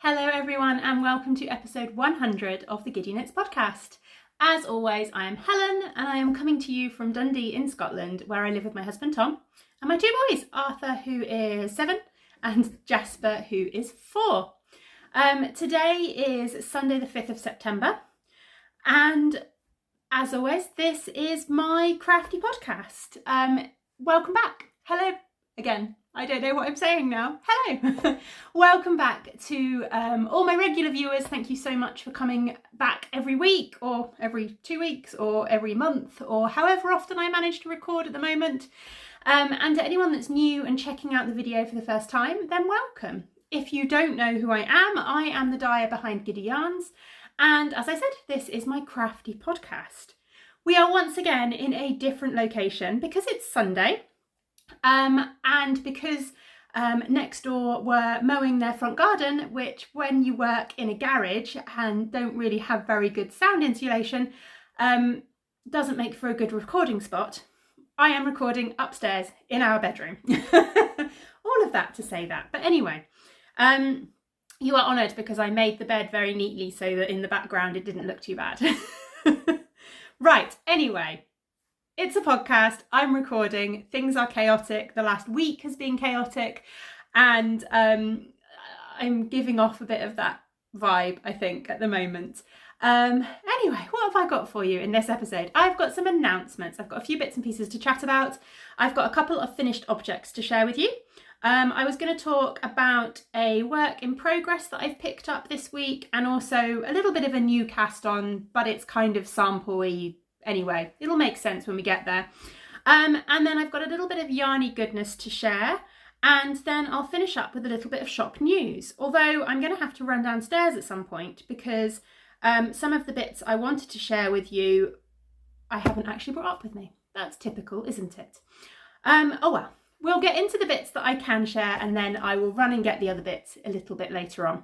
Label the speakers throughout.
Speaker 1: Hello everyone and welcome to episode 100 of the Giddy Knits podcast. As always, I am Helen and I am coming to you from Dundee in Scotland, where I live with my husband Tom and my two boys, Arthur who is 7 and Jasper who is 4. Today is Sunday the 5th of September and as always this is my crafty podcast. Welcome back. Hello again. I don't know what I'm saying now. Hello. Welcome back to all my regular viewers. Thank you so much for coming back every week or every 2 weeks or every month or however often I manage to record at the moment. And to anyone that's new and checking out the video for the first time, then welcome. If you don't know who I am the dyer behind Giddy Yarns. And as I said, this is my crafty podcast. We are once again in a different location because it's Sunday. And because next door were mowing their front garden, which when you work in a garage and don't really have very good sound insulation, doesn't make for a good recording spot. I am recording upstairs in our bedroom. All of that to say that. But anyway, you are honoured because I made the bed very neatly so that in the background it didn't look too bad. Right, anyway. It's a podcast, I'm recording, things are chaotic, the last week has been chaotic and I'm giving off a bit of that vibe, I think, at the moment. Anyway, what have I got for you in this episode? I've got some announcements, I've got a few bits and pieces to chat about, I've got a couple of finished objects to share with you. I was going to talk about a work in progress that I've picked up this week and also a little bit of a new cast on, but it's kind of sample-y. Anyway, it'll make sense when we get there. And then I've got a little bit of yarny goodness to share. And then I'll finish up with a little bit of shop news. Although I'm going to have to run downstairs at some point because some of the bits I wanted to share with you, I haven't actually brought up with me. That's typical, isn't it? Oh well, we'll get into the bits that I can share and then I will run and get the other bits a little bit later on.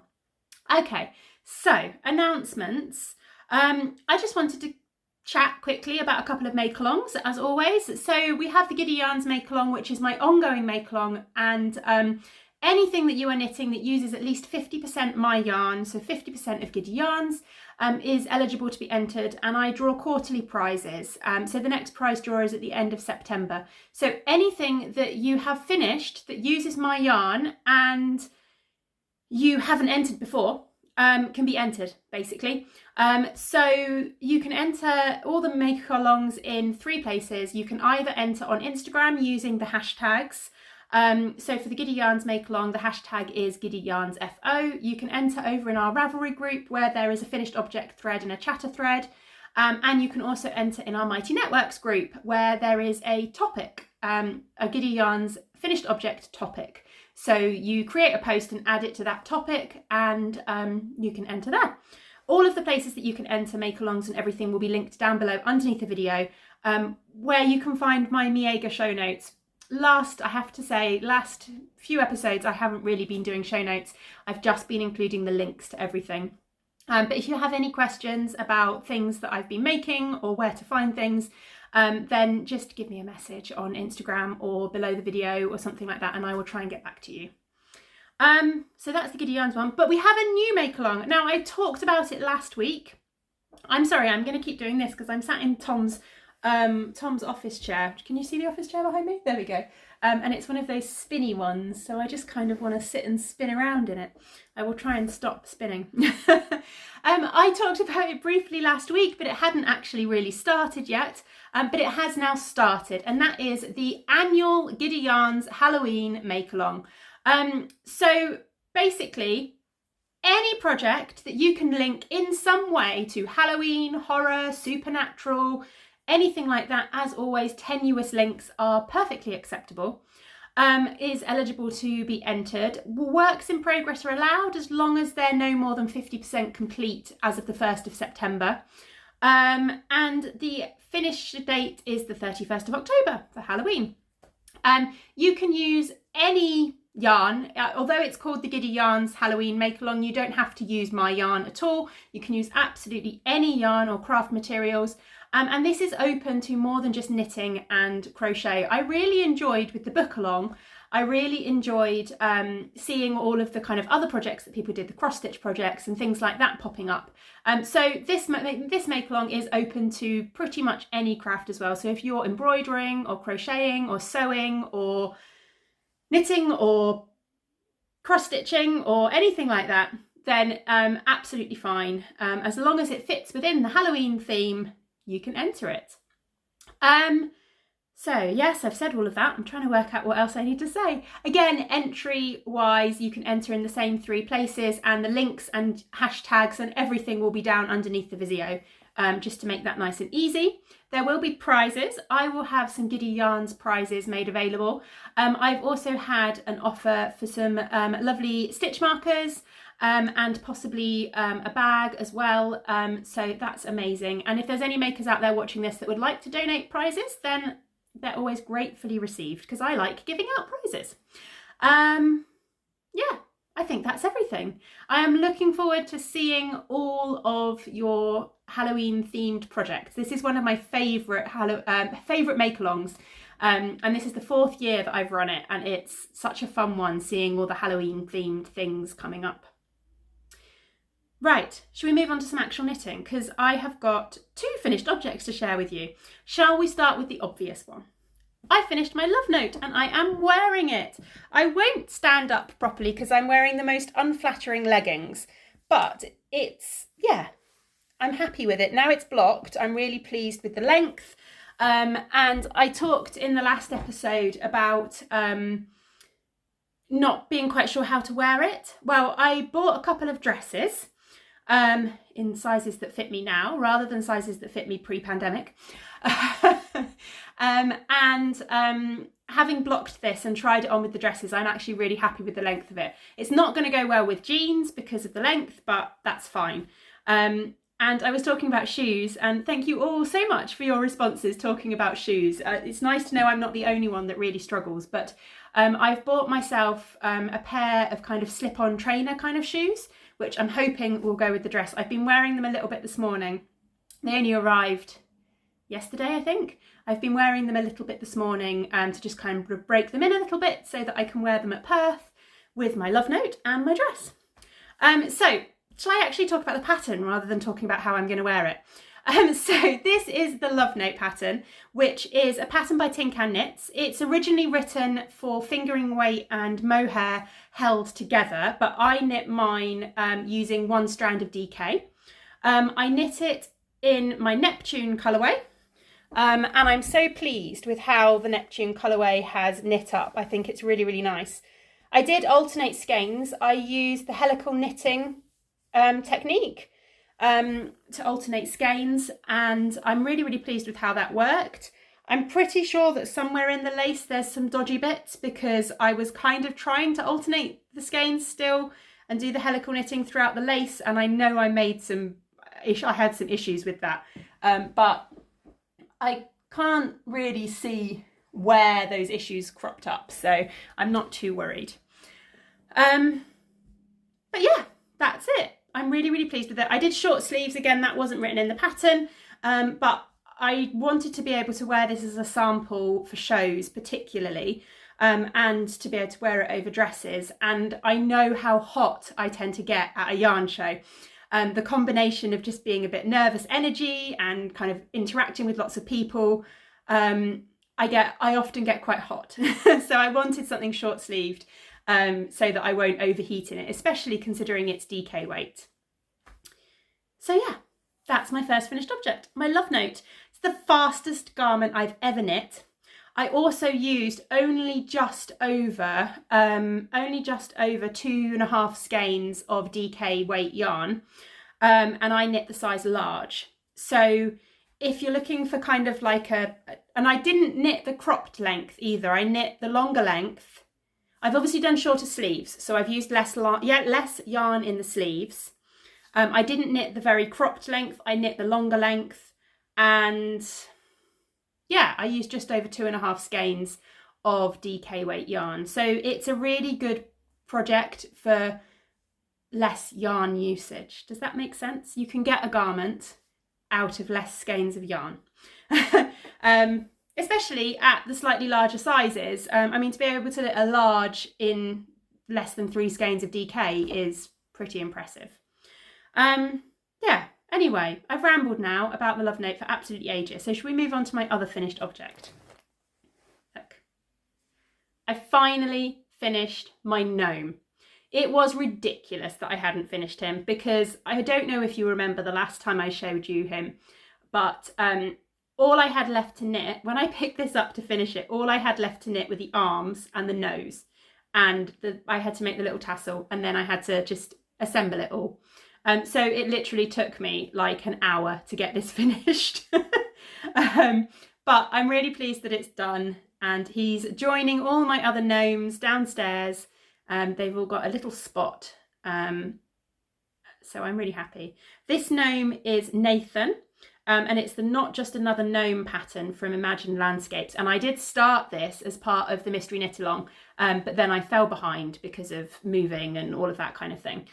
Speaker 1: Okay, so announcements. I just wanted to chat quickly about a couple of make-alongs as always. So we have the Giddy Yarns make-along, which is my ongoing make-along, and anything that you are knitting that uses at least 50% my yarn, so 50% of Giddy Yarns, is eligible to be entered, and I draw quarterly prizes. So the next prize draw is at the end of September. So anything that you have finished that uses my yarn and you haven't entered before can be entered, basically. So you can enter all the make-alongs in 3 places. You can either enter on Instagram using the hashtags. So for the Giddy Yarns make-along, the hashtag is Giddy Yarns FO. You can enter over in our Ravelry group where there is a finished object thread and a chatter thread. And you can also enter in our Mighty Networks group where there is a topic, a Giddy Yarns finished object topic. So you create a post and add it to that topic and you can enter there. All of the places that you can enter make-alongs and everything will be linked down below underneath the video, where you can find my Miega show notes. I have to say, last few episodes I haven't really been doing show notes. I've just been including the links to everything. But if you have any questions about things that I've been making or where to find things, then just give me a message on Instagram or below the video or something like that and I will try and get back to you. So that's the Giddy Yarns one, but we have a new make-along. Now I talked about it last week. I'm sorry, I'm going to keep doing this because I'm sat in Tom's office chair. Can you see the office chair behind me? There we go. And it's one of those spinny ones, so I just kind of want to sit and spin around in it. I will try and stop spinning. I talked about it briefly last week, but it hadn't actually really started yet. But it has now started, and that is the annual Giddy Yarns Halloween make-along. So basically, any project that you can link in some way to Halloween, horror, supernatural, anything like that, as always, tenuous links are perfectly acceptable, is eligible to be entered. Works in progress are allowed as long as they're no more than 50% complete as of the 1st of September. And the finish date is the 31st of October for Halloween. You can use any yarn, although it's called the Giddy Yarns Halloween make-along, you don't have to use my yarn at all. You can use absolutely any yarn or craft materials. And this is open to more than just knitting and crochet. I really enjoyed with the book along I really enjoyed seeing all of the kind of other projects that people did, the cross stitch projects and things like that popping up. So this make along is open to pretty much any craft as well. So if you're embroidering or crocheting or sewing or knitting or cross stitching or anything like that, then absolutely fine. As long as it fits within the Halloween theme, you can enter it. So yes, I've said all of that. I'm trying to work out what else I need to say. Again, entry wise, you can enter in the same 3 places, and the links and hashtags and everything will be down underneath the video, just to make that nice and easy. There will be prizes. I will have some Giddy Yarns prizes made available. I've also had an offer for some lovely stitch markers and possibly a bag as well. So that's amazing. And if there's any makers out there watching this that would like to donate prizes, then they're always gratefully received, because I like giving out prizes. Yeah, I think that's everything. I am looking forward to seeing all of your Halloween themed projects. This is one of my favourite make-alongs. And this is the 4th year that I've run it, and it's such a fun one seeing all the Halloween themed things coming up. Right, should we move on to some actual knitting? Because I have got 2 finished objects to share with you. Shall we start with the obvious one? I finished my love note and I am wearing it. I won't stand up properly because I'm wearing the most unflattering leggings, but yeah, I'm happy with it. Now it's blocked, I'm really pleased with the length. And I talked in the last episode about not being quite sure how to wear it. Well, I bought a couple of dresses in sizes that fit me now rather than sizes that fit me pre-pandemic. Having blocked this and tried it on with the dresses, I'm actually really happy with the length of it. It's not going to go well with jeans because of the length, but that's fine. And I was talking about shoes, and thank you all so much for your responses talking about shoes. It's nice to know I'm not the only one that really struggles, but I've bought myself a pair of kind of slip-on trainer kind of shoes, which I'm hoping will go with the dress. I've been wearing them a little bit this morning. They only arrived yesterday, I think. I've been wearing them a little bit this morning to just kind of break them in a little bit so that I can wear them at Perth with my love note and my dress. So shall I actually talk about the pattern rather than talking about how I'm going to wear it? So this is the love note pattern, which is a pattern by Tin Can Knits. It's originally written for fingering weight and mohair held together, but I knit mine using 1 strand of DK. I knit it in my Neptune colourway, and I'm so pleased with how the Neptune colourway has knit up. I think it's really, really nice. I did alternate skeins. I used the helical knitting technique to alternate skeins, and I'm really, really pleased with how that worked. I'm pretty sure that somewhere in the lace there's some dodgy bits because I was kind of trying to alternate the skeins still and do the helical knitting throughout the lace, and I know I had some issues with that, but I can't really see where those issues cropped up, so I'm not too worried. But yeah, that's it. I'm really, really pleased with it. I did short sleeves again, that wasn't written in the pattern, but I wanted to be able to wear this as a sample for shows particularly, and to be able to wear it over dresses. And I know how hot I tend to get at a yarn show. The combination of just being a bit nervous energy and kind of interacting with lots of people, I often get quite hot. So I wanted something short sleeved so that I won't overheat in it, especially considering its DK weight. So yeah, that's my first finished object, my love note. It's the fastest garment I've ever knit. I also used only just over 2.5 skeins of DK weight yarn, and I knit the size large. So if you're looking for kind of like and I didn't knit the cropped length either, I knit the longer length. I've obviously done shorter sleeves, so I've used less yarn in the sleeves. I didn't knit the very cropped length, I knit the longer length, and yeah, I used just over 2.5 skeins of DK weight yarn. So it's a really good project for less yarn usage. Does that make sense? You can get a garment out of less skeins of yarn. especially at the slightly larger sizes. I mean, to be able to knit a large in less than 3 skeins of DK is pretty impressive. Yeah, anyway, I've rambled now about the love note for absolutely ages, so should we move on to my other finished object? Look, I finally finished my gnome. It was ridiculous that I hadn't finished him, because I don't know if you remember the last time I showed you him, but all I had left to knit, when I picked this up to finish it, all I had left to knit were the arms and the nose, and I had to make the little tassel, and then I had to just assemble it all. So it literally took me like an hour to get this finished. But I'm really pleased that it's done, and he's joining all my other gnomes downstairs. They've all got a little spot, so I'm really happy. This gnome is Nathan, and it's the Not Just Another Gnome pattern from Imagined Landscapes, and I did start this as part of the Mystery Knit Along, but then I fell behind because of moving and all of that kind of thing.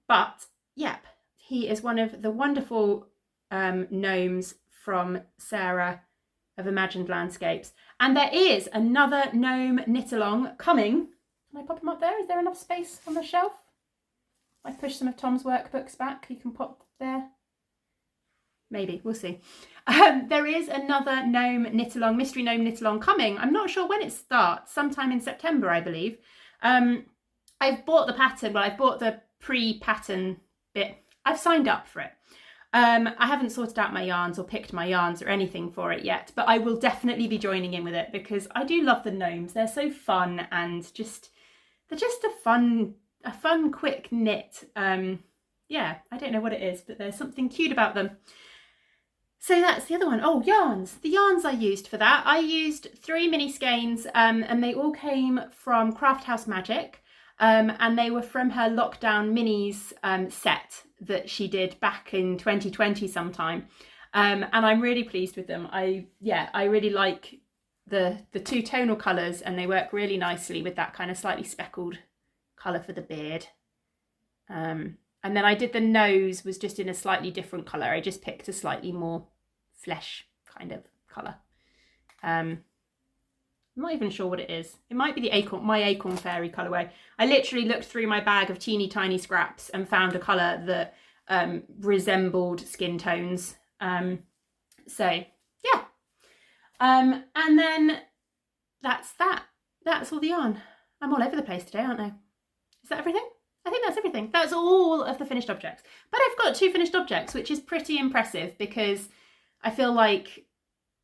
Speaker 1: But yep, he is one of the wonderful gnomes from Sarah of Imagined Landscapes, and there is another gnome knit along coming. Can I pop him up there? Is there enough space on the shelf? I push some of Tom's workbooks back. You can pop there. Maybe, we'll see. There is another gnome knit along, mystery gnome knit along coming. I'm not sure when it starts, sometime in September, I believe. I've bought the pattern, well, I've bought the pre-pattern bit. I've signed up for it. I haven't sorted out my yarns or picked my yarns or anything for it yet, but I will definitely be joining in with it, because I do love the gnomes. They're so fun, and they're just a fun quick knit. Yeah, I don't know what it is, but there's something cute about them. So that's the other one. Oh, yarns. The yarns I used for that. I used 3 mini skeins, and they all came from Craft House Magic, and they were from her Lockdown Minis set that she did back in 2020 sometime. And I'm really pleased with them. I really like the 2 tonal colours, and they work really nicely with that kind of slightly speckled colour for the beard. And then I did the nose was just in a slightly different colour. I just picked a slightly more flesh kind of colour. I'm not even sure what it is. It might be the my acorn fairy colourway. I literally looked through my bag of teeny tiny scraps and found a colour that resembled skin tones. So yeah. And then that's that. That's all the yarn. I'm all over the place today, aren't I? Is that everything? I think that's everything. That's all of the finished objects. But I've got 2 finished objects, which is pretty impressive, because I feel like,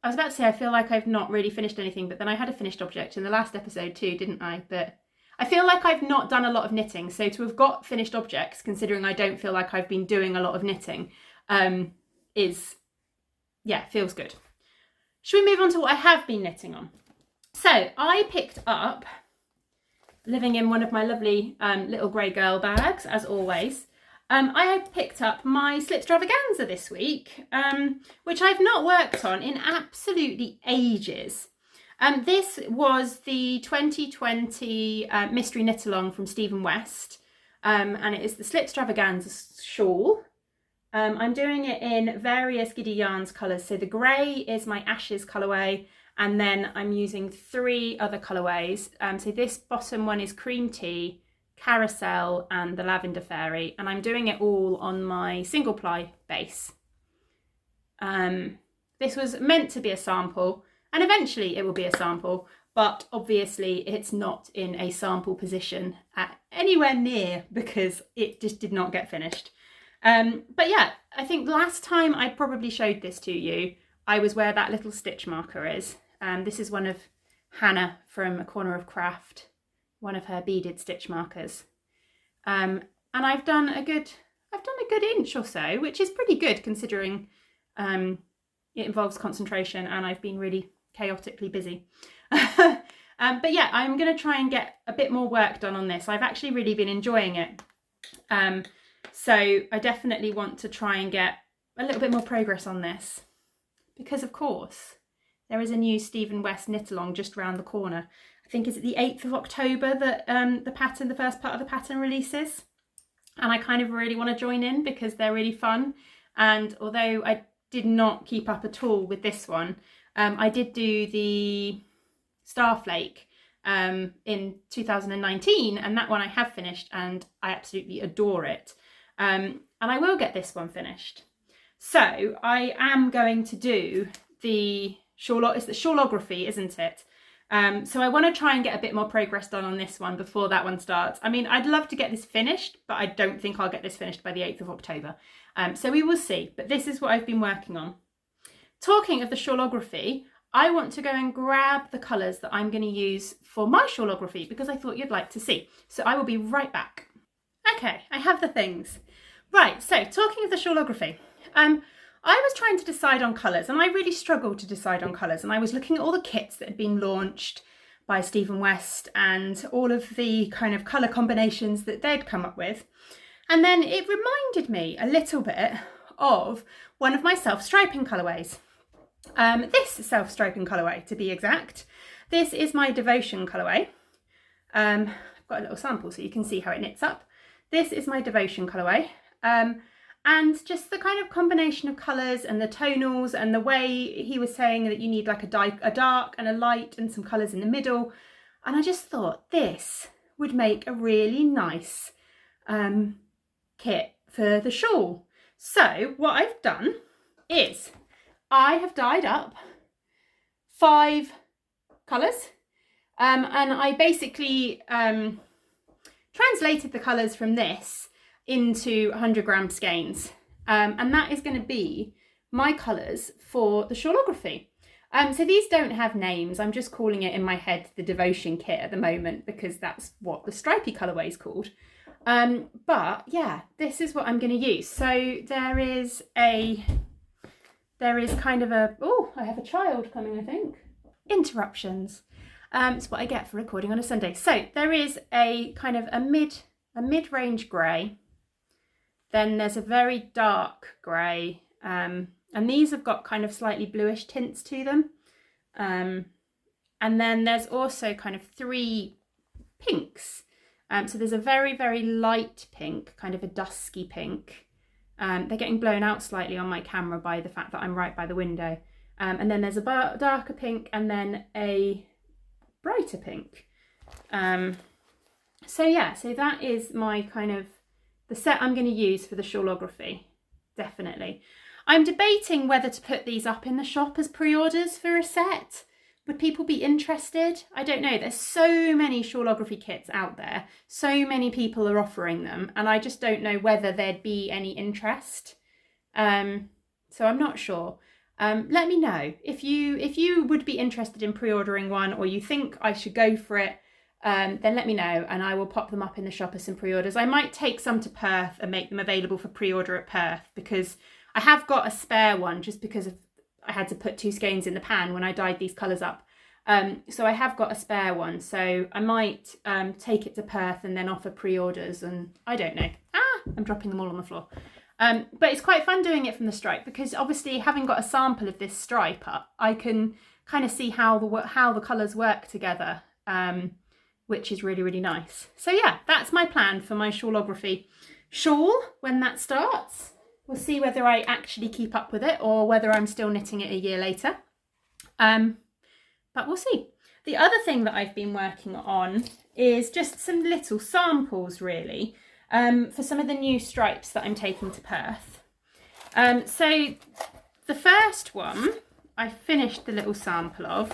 Speaker 1: I was about to say I feel like I've not really finished anything, but then I had a finished object in the last episode too, didn't I? But I feel like I've not done a lot of knitting, so to have got finished objects, considering I don't feel like I've been doing a lot of knitting, feels good. Should we move on to what I have been knitting on? So I picked up, living in one of my lovely little grey girl bags, as always, I had picked up my Slipstravaganza this week, which I've not worked on in absolutely ages. This was the 2020 Mystery Knit Along from Stephen West, and it is the Slipstravaganza shawl. I'm doing it in various Giddy Yarns colours. So the grey is my Ashes colourway, and then I'm using 3 other colourways. So this bottom one is Cream Tea, Carousel, and the Lavender Fairy, and I'm doing it all on my single ply base. This was meant to be a sample, and eventually it will be a sample, but obviously it's not in a sample position at anywhere near, because it just did not get finished. But yeah, I think last time I probably showed this to you, I was where that little stitch marker is. This is one of Hannah from A Corner of Craft, one of her beaded stitch markers. And I've done a good inch or so, which is pretty good considering it involves concentration and I've been really chaotically busy. But yeah, I'm going to try and get a bit more work done on this. I've actually really been enjoying it. So I definitely want to try and get a little bit more progress on this, because of course there is a new Stephen West knit along just around the corner. I think it's the 8th of October that the first part of the pattern releases, and I kind of really want to join in because they're really fun. And although I did not keep up at all with this one, I did do the Starflake in 2019, and that one I have finished and I absolutely adore it. And I will get this one finished. So I am going to do the it's the shawlography, isn't it? So I want to try and get a bit more progress done on this one before that one starts. I mean, I'd love to get this finished, but I don't think I'll get this finished by the 8th of October. So we will see, but this is what I've been working on. Talking of the shawlography, I want to go and grab the colours that I'm going to use for my shawlography because I thought you'd like to see. So I will be right back. Okay, I have the things. Right, so talking of the shawlography, I was trying to decide on colours and I really struggled to decide on colours, and I was looking at all the kits that had been launched by Stephen West and all of the kind of colour combinations that they'd come up with. And then it reminded me a little bit of one of my self-striping colourways. This self-striping colourway, to be exact. This is my Devotion colourway. I've got a little sample so you can see how it knits up. This is my Devotion colourway. And just the kind of combination of colours and the tonals and the way he was saying that you need like a dark and a light and some colours in the middle. And I just thought this would make a really nice kit for the shawl. So what I've done is I have dyed up 5 colours and I basically translated the colours from this into 100 gram skeins, and that is going to be my colours for the shawlography. So these don't have names, I'm just calling it in my head the Devotion kit at the moment because that's what the stripy colourway is called. But yeah, this is what I'm going to use. So there is kind of a, oh, I have a child coming, I think. Interruptions. It's what I get for recording on a Sunday. So there is a kind of a mid-range grey. Then there's a very dark grey, and these have got kind of slightly bluish tints to them. And then there's also kind of 3 pinks. So there's a very, very light pink, kind of a dusky pink. They're getting blown out slightly on my camera by the fact that I'm right by the window. And then there's a darker pink and then a brighter pink. So yeah, so that is my kind of the set I'm going to use for the shawlography, definitely. I'm debating whether to put these up in the shop as pre-orders for a set. Would people be interested? I don't know. There's so many shawlography kits out there. So many people are offering them, and I just don't know whether there'd be any interest. So I'm not sure. Let me know if you would be interested in pre-ordering one, or you think I should go for it. Then let me know and I will pop them up in the shop as some pre-orders. I might take some to Perth and make them available for pre-order at Perth because I have got a spare one just because I had to put 2 skeins in the pan when I dyed these colours up. So I have got a spare one. So I might take it to Perth and then offer pre-orders, and I don't know. I'm dropping them all on the floor. But it's quite fun doing it from the stripe because obviously having got a sample of this stripe up, I can kind of see how the colours work together. Which is really, really nice. So yeah, that's my plan for my shawlography shawl when that starts. We'll see whether I actually keep up with it or whether I'm still knitting it a year later. But we'll see. The other thing that I've been working on is just some little samples really for some of the new stripes that I'm taking to Perth. So the first one I finished the little sample of,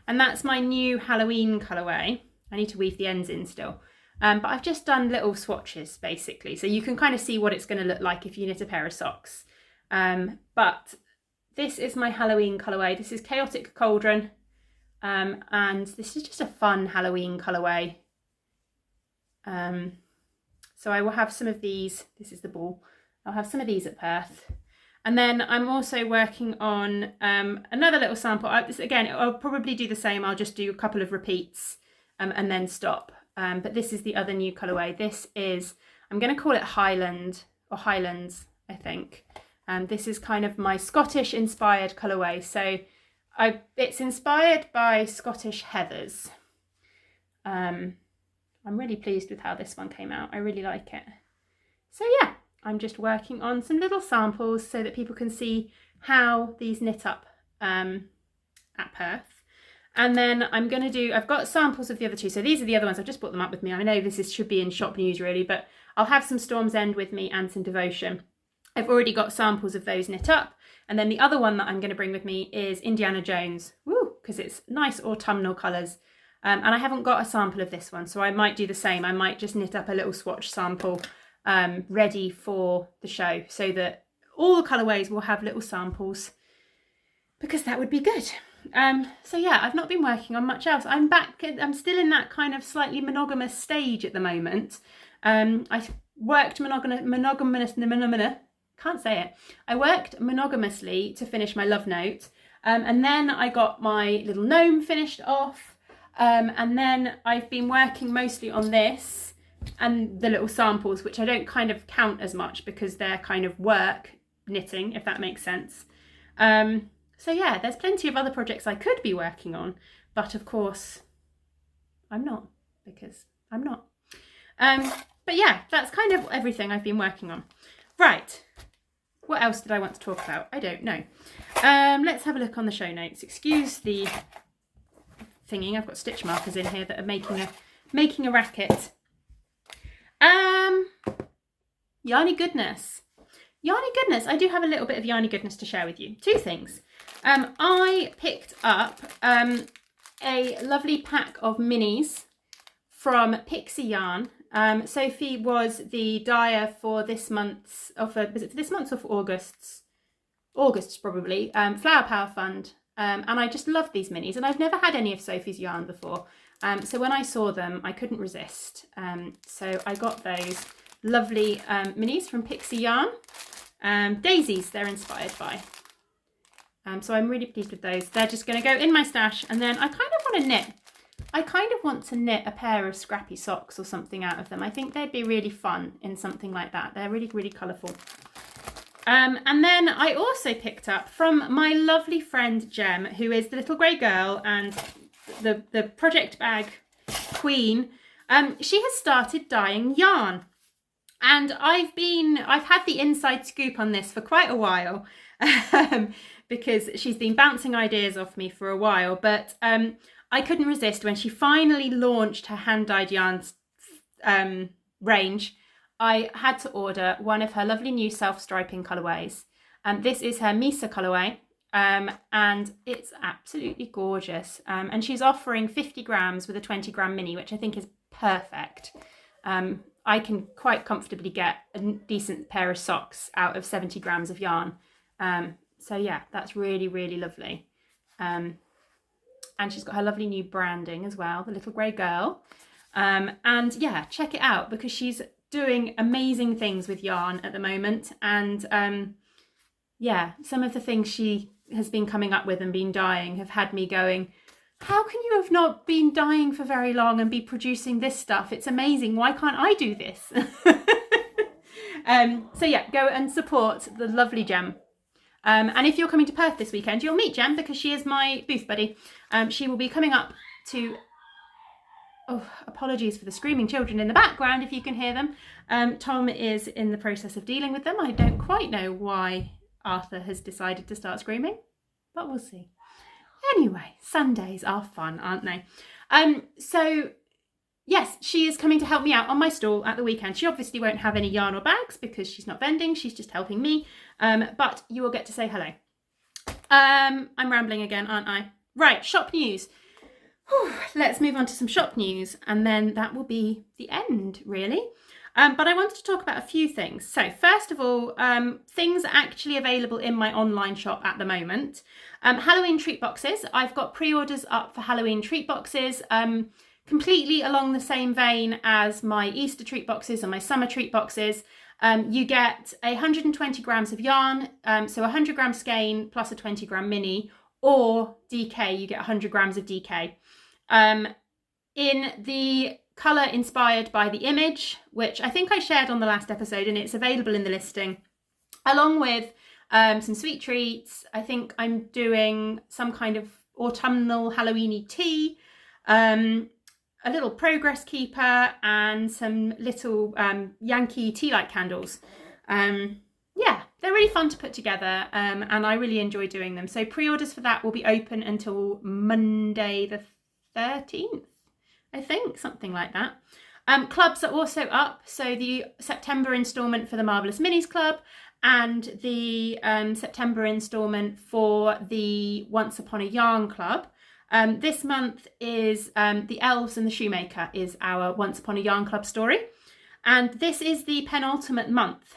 Speaker 1: and that's my new Halloween colourway. I need to weave the ends in still. But I've just done little swatches basically. So you can kind of see what it's going to look like if you knit a pair of socks. But this is my Halloween colourway. This is Chaotic Cauldron. And this is just a fun Halloween colourway. So I will have some of these. This is the ball. I'll have some of these at Perth. And then I'm also working on another little sample. Again, I'll probably do the same. I'll just do a couple of repeats. And then stop. But this is the other new colourway. This is, I'm going to call it Highland or Highlands, I think. This is kind of my Scottish inspired colourway. So it's inspired by Scottish heathers. I'm really pleased with how this one came out. I really like it. So yeah, I'm just working on some little samples so that people can see how these knit up at Perth. And then I'm going to do, I've got samples of the other two. So these are the other ones. I've just brought them up with me. I know should be in shop news really, but I'll have some Storm's End with me and some Devotion. I've already got samples of those knit up. And then the other one that I'm going to bring with me is Indiana Jones. Woo, because it's nice autumnal colours. And I haven't got a sample of this one, so I might do the same. I might just knit up a little swatch sample ready for the show so that all the colourways will have little samples, because that would be good. So yeah, I've not been working on much else. I'm still in that kind of slightly monogamous stage at the moment. I worked I worked monogamously to finish my love note. And then I got my little gnome finished off. And then I've been working mostly on this and the little samples, which I don't kind of count as much because they're kind of work knitting, if that makes sense. So yeah, there's plenty of other projects I could be working on, but of course I'm not, because I'm not. But yeah, that's kind of everything I've been working on. Right, what else did I want to talk about? I don't know. Let's have a look on the show notes. Excuse the thingy, I've got stitch markers in here that are making a racket. Yarny goodness. Yarny goodness, I do have a little bit of yarny goodness to share with you. Two things. I picked up a lovely pack of minis from Pixie Yarn. Sophie was the dyer for this month's, was it for this month's or for August's? August's probably, Flower Power Fund. And I just love these minis, and I've never had any of Sophie's yarn before. So when I saw them, I couldn't resist. So I got those lovely minis from Pixie Yarn. Daisies they're inspired by. So I'm really pleased with those. They're just going to go in my stash, and then I kind of want to knit. I kind of want to knit a pair of scrappy socks or something out of them. I think they'd be really fun in something like that. They're really, really colourful. And then I also picked up from my lovely friend Jem, who is the little grey girl and the project bag queen. She has started dyeing yarn. And I've had the inside scoop on this for quite a while, because she's been bouncing ideas off me for a while, but I couldn't resist when she finally launched her hand-dyed yarns range. I had to order one of her lovely new self-striping colourways. This is her Misa colourway, and it's absolutely gorgeous. And she's offering 50 grams with a 20 gram mini, which I think is perfect. I can quite comfortably get a decent pair of socks out of 70 grams of yarn. So yeah, that's really, really lovely. And she's got her lovely new branding as well, the little grey girl. And yeah, check it out, because she's doing amazing things with yarn at the moment. And yeah, some of the things she has been coming up with and been dyeing have had me going, how can you have not been dyeing for very long and be producing this stuff? It's amazing. Why can't I do this? So yeah, go and support the lovely Jem. And if you're coming to Perth this weekend, you'll meet Jem, because she is my booth buddy. She will be coming up to... Oh, apologies for the screaming children in the background if you can hear them. Tom is in the process of dealing with them. I don't quite know why Arthur has decided to start screaming, but we'll see. Anyway, Sundays are fun, aren't they? So yes, she is coming to help me out on my stall at the weekend. She obviously won't have any yarn or bags because she's not vending, she's just helping me. But you will get to say hello. I'm rambling again, aren't I? Right, shop news. Whew, let's move on to some shop news, and then that will be the end, really. But I wanted to talk about a few things. So first of all, things actually available in my online shop at the moment. Halloween treat boxes. I've got pre-orders up for Halloween treat boxes, completely along the same vein as my Easter treat boxes and my summer treat boxes. You get 120 grams of yarn, so 100 gram skein plus a 20 gram mini, or DK, you get 100 grams of DK. In the colour inspired by the image, which I think I shared on the last episode, and it's available in the listing, along with some sweet treats. I think I'm doing some kind of autumnal Halloweeny tea, a little progress keeper, and some little Yankee tea light candles. yeah, they're really fun to put together, and I really enjoy doing them. So pre-orders for that will be open until Monday the 13th, I think, something like that. Clubs are also up, so the September instalment for the Marvellous Minis Club and the September instalment for the Once Upon a Yarn Club. This month is The Elves and the Shoemaker is our Once Upon a Yarn Club story. And this is the penultimate month.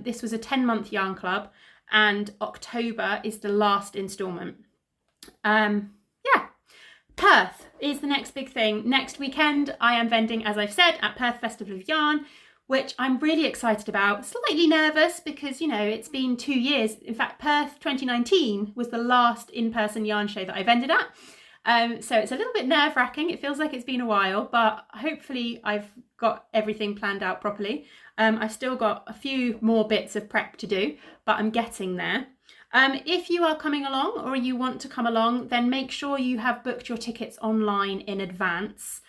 Speaker 1: This was a 10-month yarn club, and October is the last instalment. Yeah, Perth is the next big thing. Next weekend, I am vending, as I've said, at Perth Festival of Yarn, which I'm really excited about. Slightly nervous because, you know, it's been 2 years. In fact, Perth 2019 was the last in-person yarn show that I vended at. So it's a little bit nerve-wracking. It feels like it's been a while, but hopefully I've got everything planned out properly. I've still got a few more bits of prep to do, but I'm getting there. If you are coming along or you want to come along, then make sure you have booked your tickets online in advance.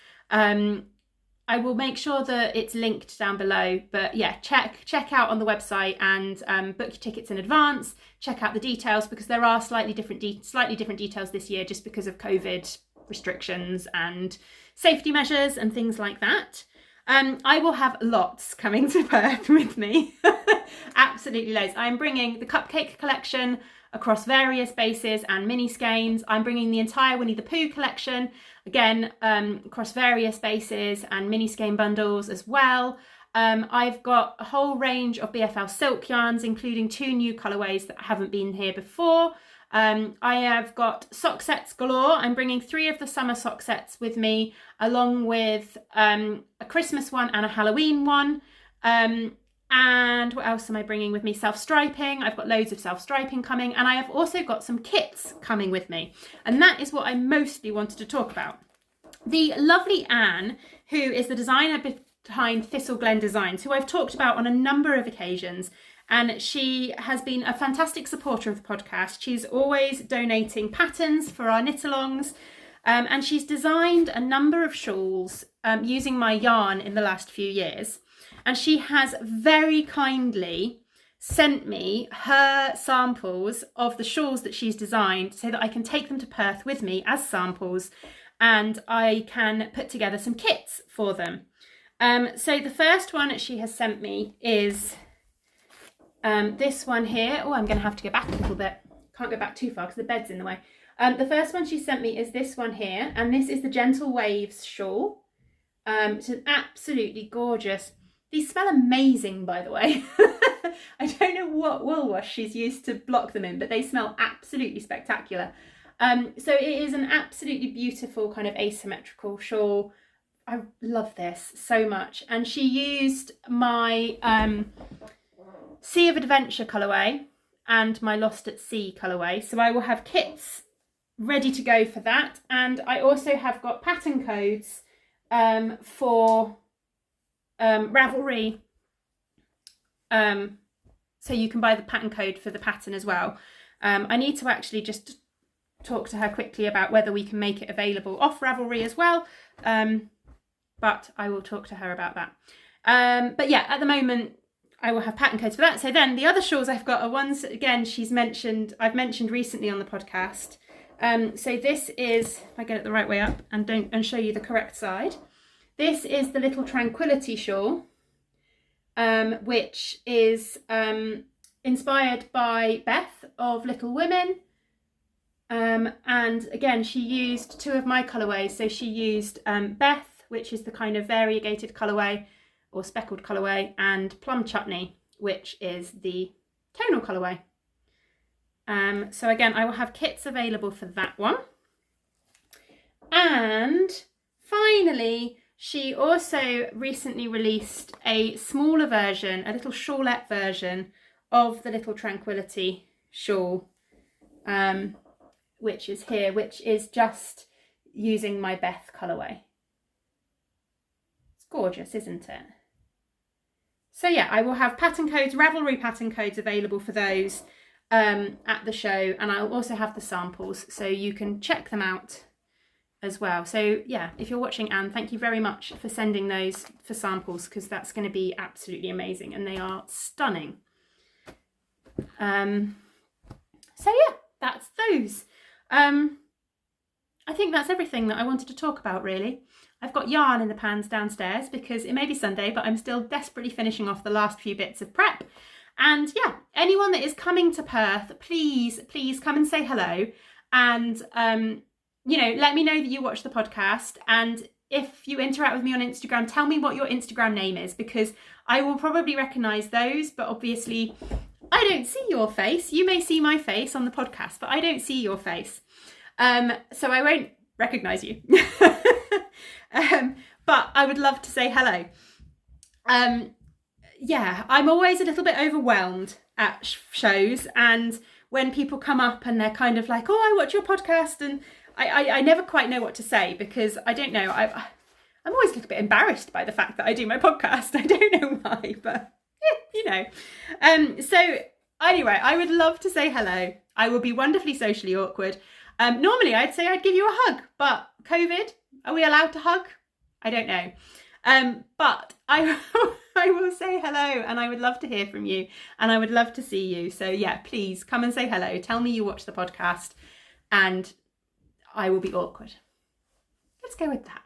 Speaker 1: I will make sure that it's linked down below, but yeah, check out on the website and book your tickets in advance. Check out the details because there are slightly different details this year just because of COVID restrictions and safety measures and things like that. I will have lots coming to Perth with me. Absolutely loads. I'm bringing the cupcake collection across various bases and mini skeins. I'm bringing the entire Winnie the Pooh collection, again, across various bases and mini skein bundles as well. I've got a whole range of BFL silk yarns, including 2 new colourways that haven't been here before. I have got sock sets galore. I'm bringing 3 of the summer sock sets with me, along with a Christmas one and a Halloween one. And what else am I bringing with me? Self-striping. I've got loads of self-striping coming, and I have also got some kits coming with me. And that is what I mostly wanted to talk about. The lovely Anne, who is the designer behind Thistle Glen Designs, who I've talked about on a number of occasions, and she has been a fantastic supporter of the podcast. She's always donating patterns for our knit-alongs, and she's designed a number of shawls using my yarn in the last few years. And she has very kindly sent me her samples of the shawls that she's designed so that I can take them to Perth with me as samples and I can put together some kits for them. So the first one that she has sent me is this one here. Oh, I'm going to have to go back a little bit. Can't go back too far because the bed's in the way. The first one she sent me is this one here, and this is the Gentle Waves shawl. It's an absolutely gorgeous. These smell amazing, by the way. I don't know what wool wash she's used to block them in, but they smell absolutely spectacular. So it is an absolutely beautiful kind of asymmetrical shawl. I love this so much. And she used my Sea of Adventure colourway and my Lost at Sea colourway. So I will have kits ready to go for that. And I also have got pattern codes for Ravelry, so you can buy the pattern code for the pattern as well. I need to actually just talk to her quickly about whether we can make it available off Ravelry as well, but I will talk to her about that. But yeah, at the moment I will have pattern codes for that. So then the other shawls I've got are ones, again, I've mentioned recently on the podcast. So this is, if I get it the right way up and show you the correct side, this is the Little Tranquility shawl, which is inspired by Beth of Little Women. And again, she used 2 of my colourways. So she used Beth, which is the kind of variegated colourway or speckled colourway, and Plum Chutney, which is the tonal colourway. So again, I will have kits available for that one. And finally, she also recently released a smaller version, a little shawlette version of the Little Tranquility shawl, which is here, which is just using my Beth colourway. It's gorgeous, isn't it? So yeah, I will have pattern codes, Ravelry pattern codes available for those at the show, and I'll also have the samples so you can check them out as well. So yeah, if you're watching, Anne, thank you very much for sending those for samples, because that's going to be absolutely amazing and they are stunning. So yeah, that's those. I think that's everything that I wanted to talk about, really. I've got yarn in the pans downstairs because it may be Sunday, but I'm still desperately finishing off the last few bits of prep. And yeah, anyone that is coming to Perth, please come and say hello. And, let me know that you watch the podcast. And if you interact with me on Instagram, tell me what your Instagram name is, because I will probably recognise those, but obviously I don't see your face. You may see my face on the podcast, but I don't see your face. So I won't recognise you. But I would love to say hello. Yeah, I'm always a little bit overwhelmed at shows, and when people come up and they're kind of like, oh, I watch your podcast, and I never quite know what to say, because I don't know, I'm always a little bit embarrassed by the fact that I do my podcast. I don't know why, but so anyway, I would love to say hello. I will be wonderfully socially awkward. Normally I'd say I'd give you a hug, but COVID, are we allowed to hug? I don't know. But I will say hello, and I would love to hear from you, and I would love to see you. So yeah, please come and say hello. Tell me you watch the podcast, and I will be awkward. Let's go with that.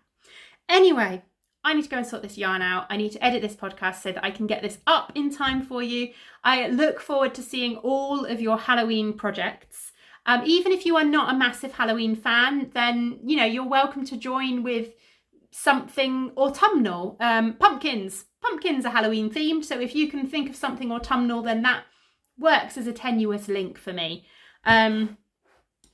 Speaker 1: Anyway, I need to go and sort this yarn out. I need to edit this podcast so that I can get this up in time for you. I look forward to seeing all of your Halloween projects. Even if you are not a massive Halloween fan, then, you're welcome to join with something autumnal. Pumpkins are Halloween themed, so if you can think of something autumnal, then that works as a tenuous link for me.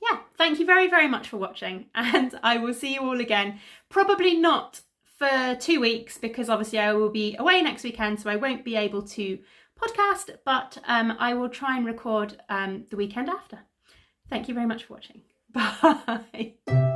Speaker 1: Yeah, thank you very, very much for watching, and I will see you all again, probably not for 2 weeks, because obviously I will be away next weekend, so I won't be able to podcast, but I will try and record the weekend after. Thank you very much for watching. Bye.